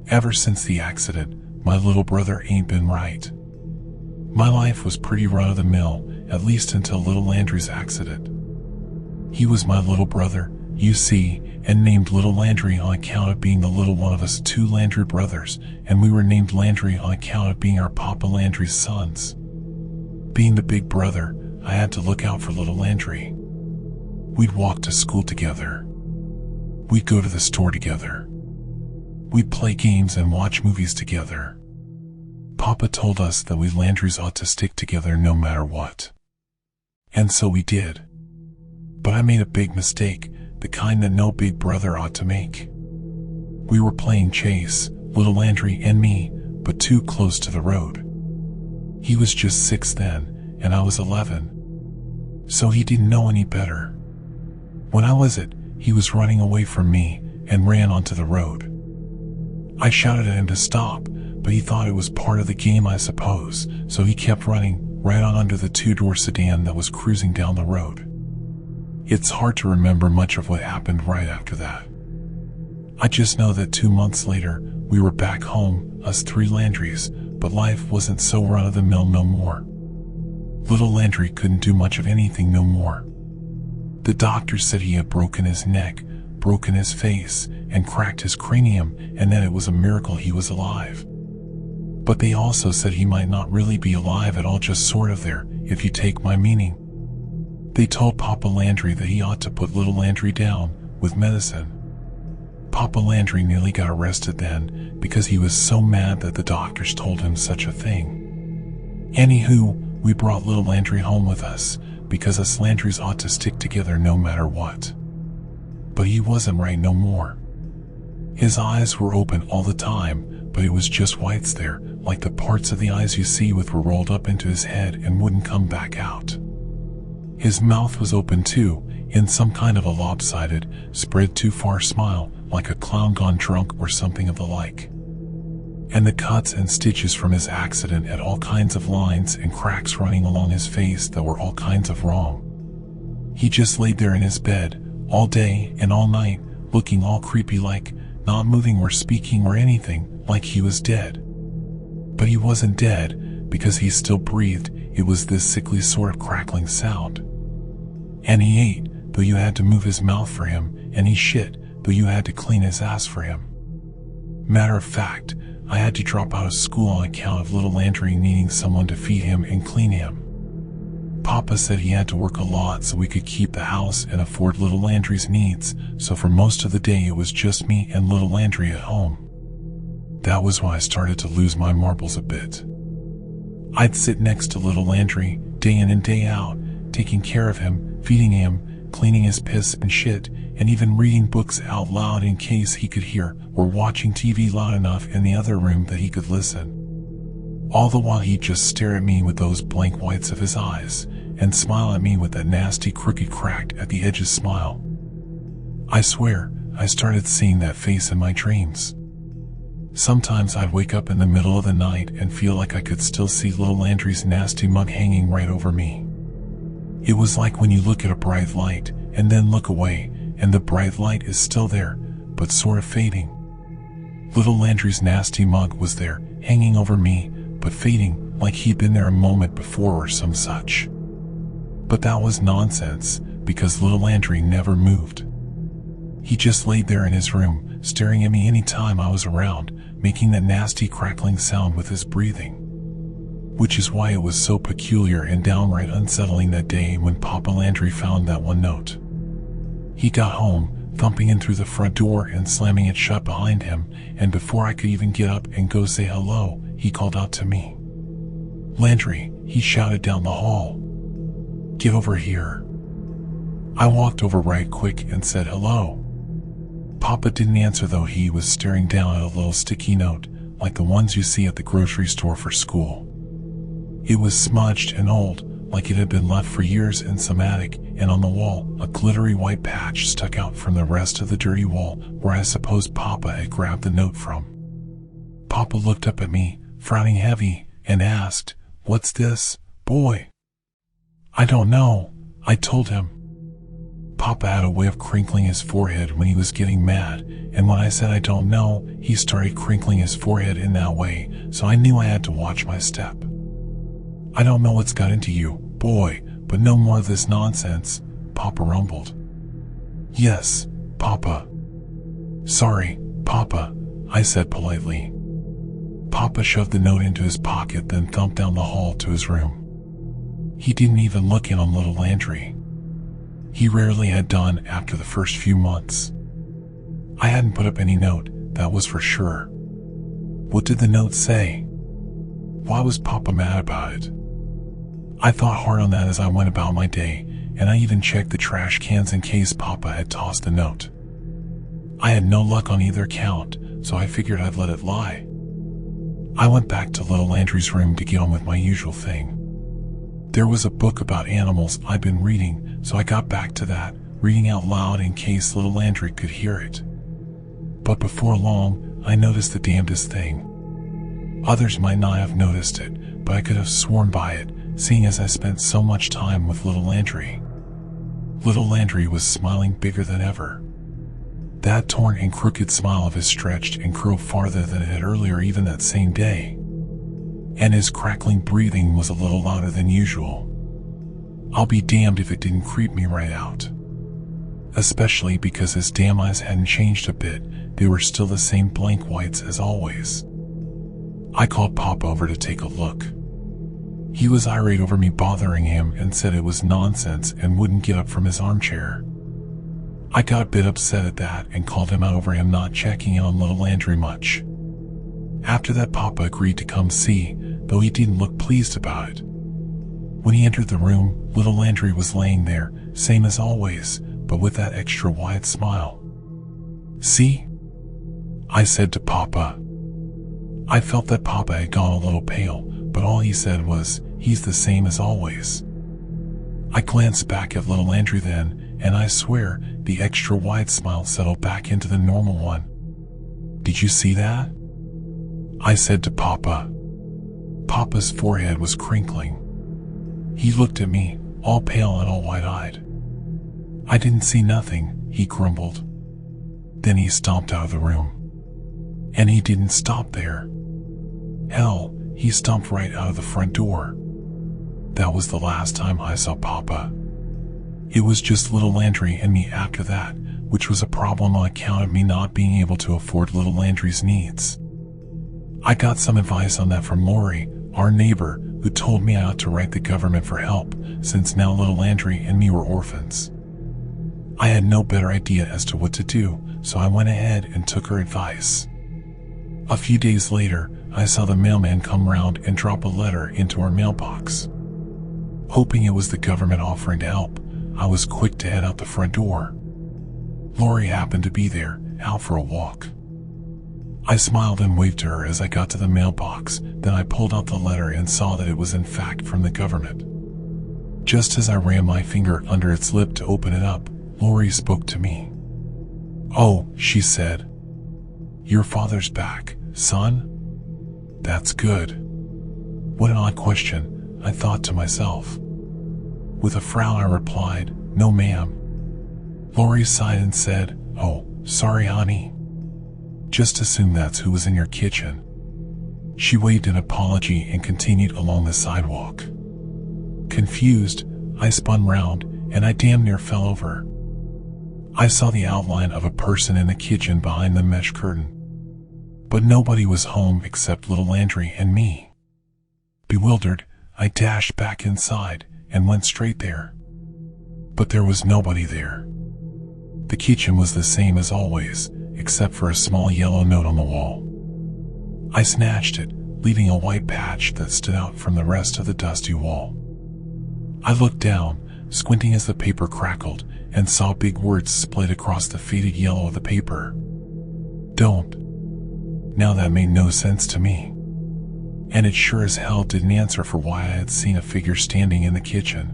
Ever since the accident, my little brother ain't been right. My life was pretty run-of-the-mill, at least until little Landry's accident. He was my little brother, you see, and named little Landry on account of being the little one of us two Landry brothers, and we were named Landry on account of being our Papa Landry's sons. Being the big brother, I had to look out for little Landry. We'd walk to school together. We'd go to the store together. We'd play games and watch movies together. Papa told us that we Landrys ought to stick together no matter what. And so we did. But I made a big mistake, the kind that no big brother ought to make. We were playing chase, little Landry and me, but too close to the road. He was just 6 then, and I was 11. So he didn't know any better. When I was it, he was running away from me and ran onto the road. I shouted at him to stop, but he thought it was part of the game, I suppose, so he kept running right on under the 2-door sedan that was cruising down the road. It's hard to remember much of what happened right after that. I just know that 2 months later, we were back home, us 3 Landrys, but life wasn't so run-of-the-mill no more. Little Landry couldn't do much of anything no more. The doctor said he had broken his neck, broken his face, and cracked his cranium, and that it was a miracle he was alive. But they also said he might not really be alive at all, just sort of there, if you take my meaning. They told Papa Landry that he ought to put little Landry down with medicine. Papa Landry nearly got arrested then because he was so mad that the doctors told him such a thing. Anywho, we brought little Landry home with us because us Landrys ought to stick together no matter what. But he wasn't right no more. His eyes were open all the time, but it was just whites there, like the parts of the eyes you see with were rolled up into his head and wouldn't come back out. His mouth was open too, in some kind of a lopsided, spread too far smile, like a clown gone drunk or something of the like. And the cuts and stitches from his accident had all kinds of lines and cracks running along his face that were all kinds of wrong. He just laid there in his bed, all day and all night, looking all creepy like, not moving or speaking or anything, like he was dead. But he wasn't dead, because he still breathed. It was this sickly sort of crackling sound. And he ate, though you had to move his mouth for him, and he shit, though you had to clean his ass for him. Matter of fact, I had to drop out of school on account of little Landry needing someone to feed him and clean him. Papa said he had to work a lot so we could keep the house and afford little Landry's needs, so for most of the day it was just me and little Landry at home. That was when I started to lose my marbles a bit. I'd sit next to little Landry, day in and day out, taking care of him, feeding him, cleaning his piss and shit, and even reading books out loud in case he could hear, or watching TV loud enough in the other room that he could listen. All the while he'd just stare at me with those blank whites of his eyes, and smile at me with that nasty crooked cracked at the edges smile. I swear, I started seeing that face in my dreams. Sometimes I'd wake up in the middle of the night and feel like I could still see little Landry's nasty mug hanging right over me. It was like when you look at a bright light, and then look away, and the bright light is still there, but sort of fading. Little Landry's nasty mug was there, hanging over me, but fading, like he'd been there a moment before or some such. But that was nonsense, because little Landry never moved. He just laid there in his room, staring at me any time I was around, making that nasty crackling sound with his breathing. Which is why it was so peculiar and downright unsettling that day when Papa Landry found that one note. He got home, thumping in through the front door and slamming it shut behind him, and before I could even get up and go say hello, he called out to me. "Landry," he shouted down the hall. "Get over here." I walked over right quick and said hello. Papa didn't answer though. He was staring down at a little sticky note, like the ones you see at the grocery store for school. It was smudged and old, like it had been left for years in some attic, and on the wall, a glittery white patch stuck out from the rest of the dirty wall where I suppose Papa had grabbed the note from. Papa looked up at me, frowning heavy, and asked, "What's this, boy?" "I don't know," I told him. Papa had a way of crinkling his forehead when he was getting mad, and when I said I don't know, he started crinkling his forehead in that way, so I knew I had to watch my step. I don't know what's got into you, boy, but no more of this nonsense, Papa rumbled. Yes, Papa. Sorry, Papa, I said politely. Papa shoved the note into his pocket, then thumped down the hall to his room. He didn't even look in on little Landry. He rarely had done after the first few months. I hadn't put up any note, that was for sure. What did the note say? Why was Papa mad about it? I thought hard on that as I went about my day, and I even checked the trash cans in case Papa had tossed the note. I had no luck on either count, so I figured I'd let it lie. I went back to little Landry's room to get on with my usual thing. There was a book about animals I'd been reading, so I got back to that, reading out loud in case little Landry could hear it. But before long, I noticed the damnedest thing. Others might not have noticed it, but I could have sworn by it, seeing as I spent so much time with little Landry. Little Landry was smiling bigger than ever. That torn and crooked smile of his stretched and curled farther than it had earlier, even that same day. And his crackling breathing was a little louder than usual. I'll be damned if it didn't creep me right out. Especially because his damn eyes hadn't changed a bit, they were still the same blank whites as always. I called Papa over to take a look. He was irate over me bothering him and said it was nonsense and wouldn't get up from his armchair. I got a bit upset at that and called him out over him not checking in on little Landry much. After that, Papa agreed to come see, though he didn't look pleased about it. When he entered the room, little Landry was laying there, same as always, but with that extra wide smile. See? I said to Papa. I felt that Papa had gone a little pale, but all he said was, he's the same as always. I glanced back at little Landry then, and I swear, the extra wide smile settled back into the normal one. Did you see that? I said to Papa. Papa's forehead was crinkling. He looked at me, all pale and all wide-eyed. I didn't see nothing, he grumbled. Then he stomped out of the room. And he didn't stop there. Hell, he stomped right out of the front door. That was the last time I saw Papa. It was just little Landry and me after that, which was a problem on account of me not being able to afford little Landry's needs. I got some advice on that from Lori, our neighbor, who told me I ought to write the government for help, since now little Landry and me were orphans. I had no better idea as to what to do, so I went ahead and took her advice. A few days later, I saw the mailman come round and drop a letter into our mailbox. Hoping it was the government offering to help, I was quick to head out the front door. Lori happened to be there, out for a walk. I smiled and waved to her as I got to the mailbox, then I pulled out the letter and saw that it was in fact from the government. Just as I ran my finger under its lip to open it up, Lori spoke to me. "Oh," she said. "Your father's back, son? That's good." What an odd question, I thought to myself. With a frown I replied, "No ma'am." Lori sighed and said, "Oh, sorry honey. Just assume that's who was in your kitchen." She waved an apology and continued along the sidewalk. Confused, I spun round, and I damn near fell over. I saw the outline of a person in the kitchen behind the mesh curtain. But nobody was home except little Landry and me. Bewildered, I dashed back inside and went straight there. But there was nobody there. The kitchen was the same as always, except for a small yellow note on the wall. I snatched it, leaving a white patch that stood out from the rest of the dusty wall. I looked down, squinting as the paper crackled, and saw big words splayed across the faded yellow of the paper. "Don't." Now that made no sense to me. And it sure as hell didn't answer for why I had seen a figure standing in the kitchen.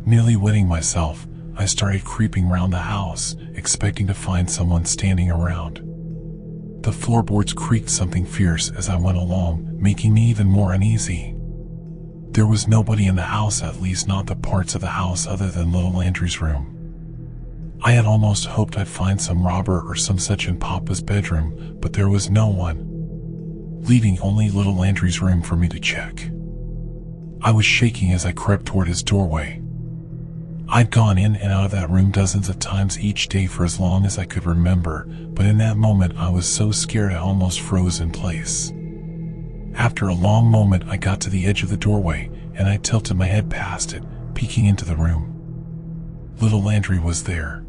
Nearly wetting myself, I started creeping round the house, expecting to find someone standing around. The floorboards creaked something fierce as I went along, making me even more uneasy. There was nobody in the house, at least not the parts of the house other than little Landry's room. I had almost hoped I'd find some robber or some such in Papa's bedroom, but there was no one, leaving only little Landry's room for me to check. I was shaking as I crept toward his doorway. I'd gone in and out of that room dozens of times each day for as long as I could remember, but in that moment I was so scared I almost froze in place. After a long moment, I got to the edge of the doorway, and I tilted my head past it, peeking into the room. Little Landry was there,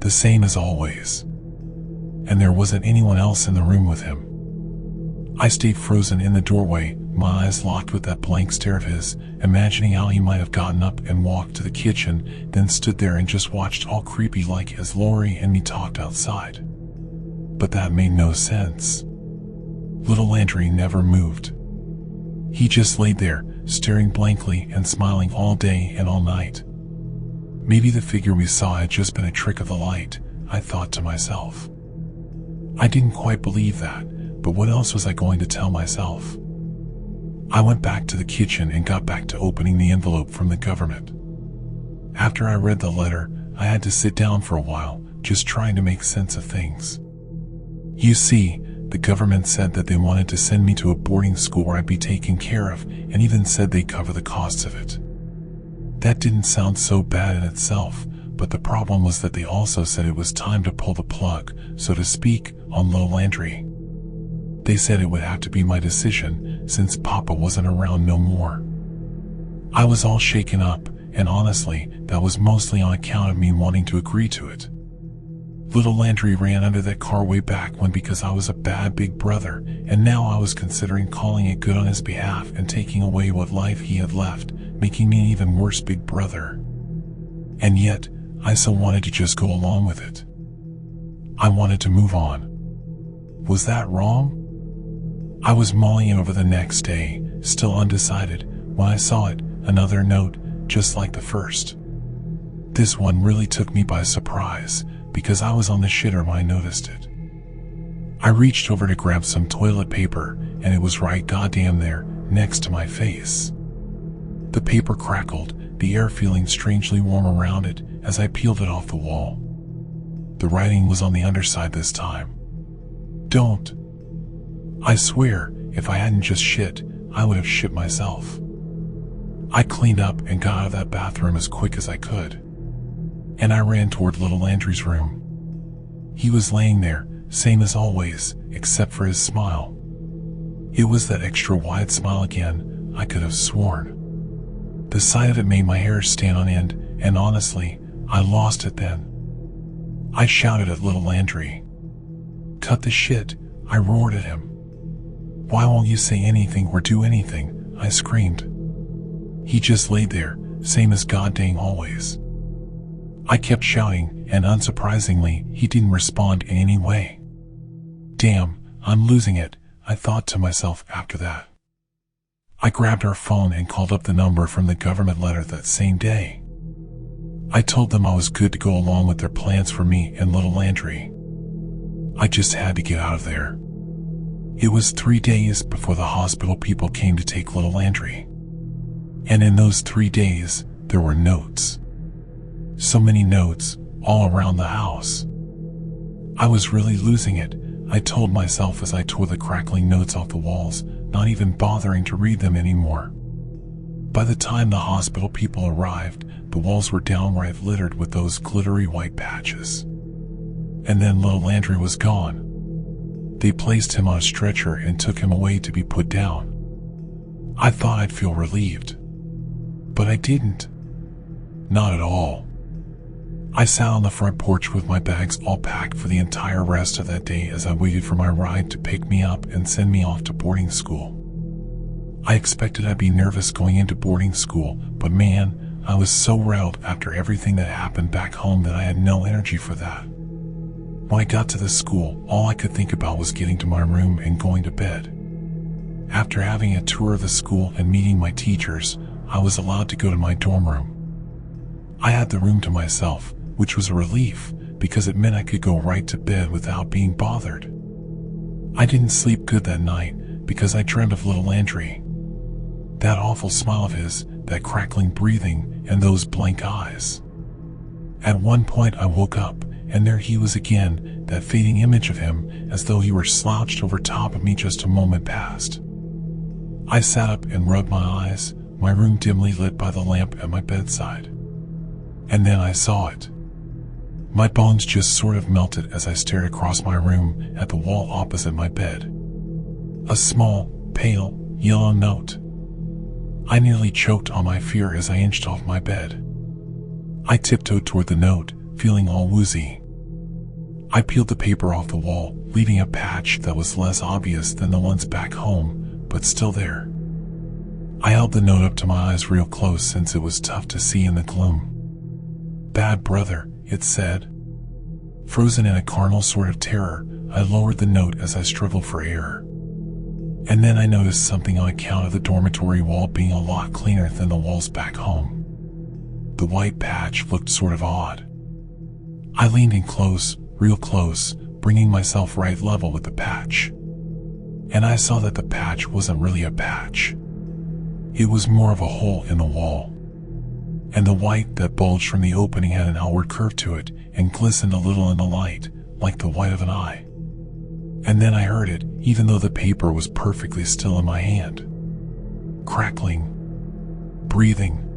the same as always, and there wasn't anyone else in the room with him. I stayed frozen in the doorway, my eyes locked with that blank stare of his, imagining how he might have gotten up and walked to the kitchen, then stood there and just watched all creepy like as Lori and me talked outside. But that made no sense. Little Landry never moved. He just laid there, staring blankly and smiling all day and all night. Maybe the figure we saw had just been a trick of the light, I thought to myself. I didn't quite believe that, but what else was I going to tell myself? I went back to the kitchen and got back to opening the envelope from the government. After I read the letter, I had to sit down for a while, just trying to make sense of things. You see, the government said that they wanted to send me to a boarding school where I'd be taken care of, and even said they'd cover the costs of it. That didn't sound so bad in itself, but the problem was that they also said it was time to pull the plug, so to speak, on little Landry. They said it would have to be my decision, since Papa wasn't around no more. I was all shaken up, and honestly, that was mostly on account of me wanting to agree to it. Little Landry ran under that car way back when because I was a bad big brother, and now I was considering calling it good on his behalf and taking away what life he had left, making me an even worse big brother. And yet, I so wanted to just go along with it. I wanted to move on. Was that wrong? I was mulling it over the next day, still undecided, when I saw it, another note, just like the first. This one really took me by surprise, because I was on the shitter when I noticed it. I reached over to grab some toilet paper, and it was right goddamn there, next to my face. The paper crackled, the air feeling strangely warm around it as I peeled it off the wall. The writing was on the underside this time. Don't. I swear, if I hadn't just shit, I would have shit myself. I cleaned up and got out of that bathroom as quick as I could. And I ran toward little Landry's room. He was laying there, same as always, except for his smile. It was that extra wide smile again, I could have sworn. The sight of it made my hair stand on end, and honestly, I lost it then. I shouted at little Landry. "Cut the shit," I roared at him. "Why won't you say anything or do anything?" I screamed. He just laid there, same as goddamn always. I kept shouting, and unsurprisingly, he didn't respond in any way. Damn, I'm losing it, I thought to myself after that. I grabbed our phone and called up the number from the government letter that same day. I told them I was good to go along with their plans for me and little Landry. I just had to get out of there. It was 3 days before the hospital people came to take little Landry. And in those 3 days, there were notes. So many notes, all around the house. I was really losing it, I told myself as I tore the crackling notes off the walls, not even bothering to read them anymore. By the time the hospital people arrived, the walls were downright littered with those glittery white patches. And then little Landry was gone. They placed him on a stretcher and took him away to be put down. I thought I'd feel relieved. But I didn't. Not at all. I sat on the front porch with my bags all packed for the entire rest of that day as I waited for my ride to pick me up and send me off to boarding school. I expected I'd be nervous going into boarding school, but man, I was so rattled after everything that happened back home that I had no energy for that. When I got to the school, all I could think about was getting to my room and going to bed. After having a tour of the school and meeting my teachers, I was allowed to go to my dorm room. I had the room to myself, which was a relief, because it meant I could go right to bed without being bothered. I didn't sleep good that night, because I dreamed of little Landry. That awful smile of his, that crackling breathing, and those blank eyes. At one point I woke up, and there he was again, that fading image of him, as though he were slouched over top of me just a moment past. I sat up and rubbed my eyes, my room dimly lit by the lamp at my bedside. And then I saw it. My bones just sort of melted as I stared across my room at the wall opposite my bed. A small, pale, yellow note. I nearly choked on my fear as I inched off my bed. I tiptoed toward the note, feeling all woozy. I peeled the paper off the wall, leaving a patch that was less obvious than the ones back home, but still there. I held the note up to my eyes real close since it was tough to see in the gloom. "Bad brother," it said. Frozen in a carnal sort of terror, I lowered the note as I struggled for air. And then I noticed something on account of the dormitory wall being a lot cleaner than the walls back home. The white patch looked sort of odd. I leaned in close, real close, bringing myself right level with the patch. And I saw that the patch wasn't really a patch. It was more of a hole in the wall. And the white that bulged from the opening had an outward curve to it and glistened a little in the light, like the white of an eye. And then I heard it, even though the paper was perfectly still in my hand. Crackling. Breathing.